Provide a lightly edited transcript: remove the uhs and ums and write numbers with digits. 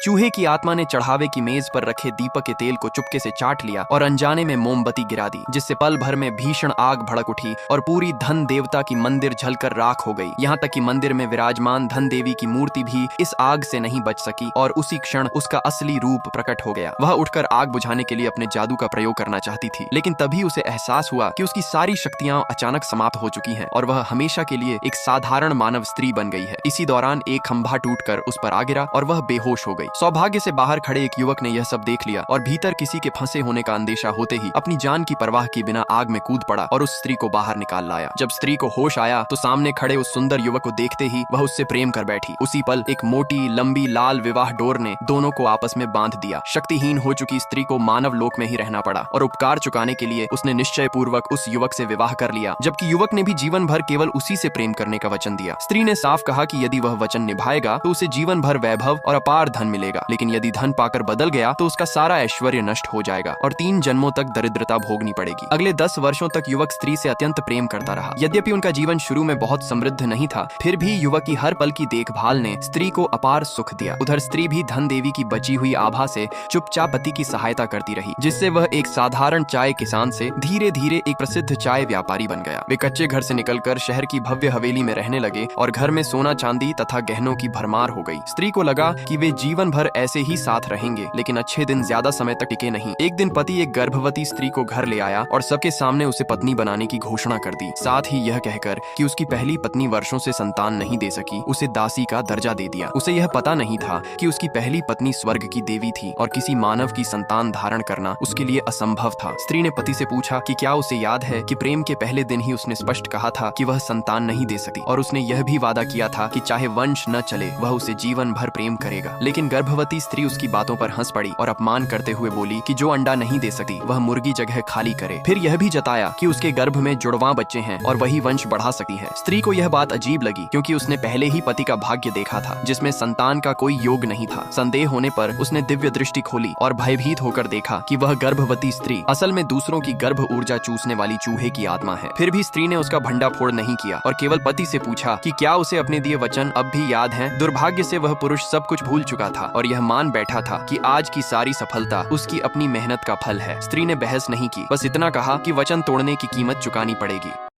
चूहे की आत्मा ने चढ़ावे की मेज पर रखे दीपक के तेल को चुपके से चाट लिया और अनजाने में मोमबत्ती गिरा दी, जिससे पल भर में भीषण आग भड़क उठी और पूरी धन देवता की मंदिर जलकर राख हो गई। यहाँ तक कि मंदिर में विराजमान धन देवी की मूर्ति भी इस आग से नहीं बच सकी और उसी क्षण उसका असली रूप प्रकट हो गया। वह उठकर आग बुझाने के लिए अपने जादू का प्रयोग करना चाहती थी, लेकिन तभी उसे एहसास हुआ कि उसकी सारी शक्तियां अचानक समाप्त हो चुकी हैं और वह हमेशा के लिए एक साधारण मानव स्त्री बन गई है। इसी दौरान एक खंभा टूटकर उस पर आ गिरा और वह बेहोश हो गई। सौभाग्य से बाहर खड़े एक युवक ने यह सब देख लिया और भीतर किसी के फंसे होने का अंदेशा होते ही अपनी जान की परवाह किए बिना आग में कूद पड़ा और उस स्त्री को बाहर निकाल लाया। जब स्त्री को होश आया तो सामने खड़े उस सुंदर युवक को देखते ही वह उससे प्रेम कर बैठी। उसी पल एक मोटी लंबी लाल विवाह डोर ने दोनों को आपस में बांध दिया। शक्तिहीन हो चुकी स्त्री को मानव लोक में ही रहना पड़ा और उपकार चुकाने के लिए उसने निश्चय पूर्वक उस युवक से विवाह कर लिया, जबकि युवक ने भी जीवन भर केवल उसी से प्रेम करने का वचन दिया। स्त्री ने साफ कहा कि यदि वह वचन निभाएगा तो उसे जीवन भर वैभव और अपार धन मिलेगा, लेकिन यदि धन पाकर बदल गया तो उसका सारा ऐश्वर्य नष्ट हो जाएगा और 3 जन्मों तक दरिद्रता भोगनी पड़ेगी। अगले 10 वर्षों तक युवक स्त्री से अत्यंत प्रेम करता रहा। यद्यपि उनका जीवन शुरू में बहुत समृद्ध नहीं था, फिर भी युवक की हर पल की देखभाल ने स्त्री को अपार सुख दिया। उधर स्त्री भी धन देवी की बची हुई आभा से चुपचाप पति की सहायता करती रही, जिससे वह एक साधारण चाय किसान से धीरे धीरे एक प्रसिद्ध चाय व्यापारी बन गया। वे कच्चे घर से निकलकर शहर की भव्य हवेली में रहने लगे और घर में सोना चांदी तथा गहनों की भरमार हो गई। स्त्री को लगा कि वे जीवन भर ऐसे ही साथ रहेंगे, लेकिन अच्छे दिन ज्यादा समय तक टिके नहीं। एक दिन पति एक गर्भवती स्त्री को घर ले आया और सबके सामने उसे पत्नी बनाने की घोषणा कर दी। साथ ही यह कहकर कि उसकी पहली पत्नी वर्षों से संतान नहीं दे सकी, उसे दासी का दर्जा दे दिया। उसे यह पता नहीं था कि उसकी पहली पत्नी स्वर्ग की देवी थी और किसी मानव की संतान धारण करना उसके लिए असंभव था। स्त्री ने पति से पूछा कि क्या उसे याद है कि प्रेम के पहले दिन ही उसने स्पष्ट कहा था कि वह संतान नहीं दे सकती और उसने यह भी वादा किया था कि चाहे वंश न चले वह उसे जीवन भर प्रेम करेगा। लेकिन गर्भवती स्त्री उसकी बातों पर हंस पड़ी और अपमान करते हुए बोली कि जो अंडा नहीं दे सकती वह मुर्गी जगह खाली करे। फिर यह भी जताया कि उसके गर्भ में जुड़वां बच्चे हैं और वही वंश बढ़ा सकती है। स्त्री को यह बात अजीब लगी क्योंकि उसने पहले ही पति का भाग्य देखा था जिसमें संतान का कोई योग नहीं था। संदेह होने पर उसने दिव्य दृष्टि खोली और भयभीत होकर देखा कि वह गर्भवती स्त्री असल में दूसरों की गर्भ ऊर्जा चूसने वाली चूहे की आत्मा है। फिर भी स्त्री ने उसका भंडाफोड़ नहीं किया और केवल पति से पूछा कि क्या उसे अपने दिए वचन अब भी याद हैं। दुर्भाग्य से वह पुरुष सब कुछ भूल चुका था और यह मान बैठा था कि आज की सारी सफलता उसकी अपनी मेहनत का फल है। स्त्री ने बहस नहीं की, बस इतना कहा कि वचन तोड़ने की कीमत चुकानी पड़ेगी।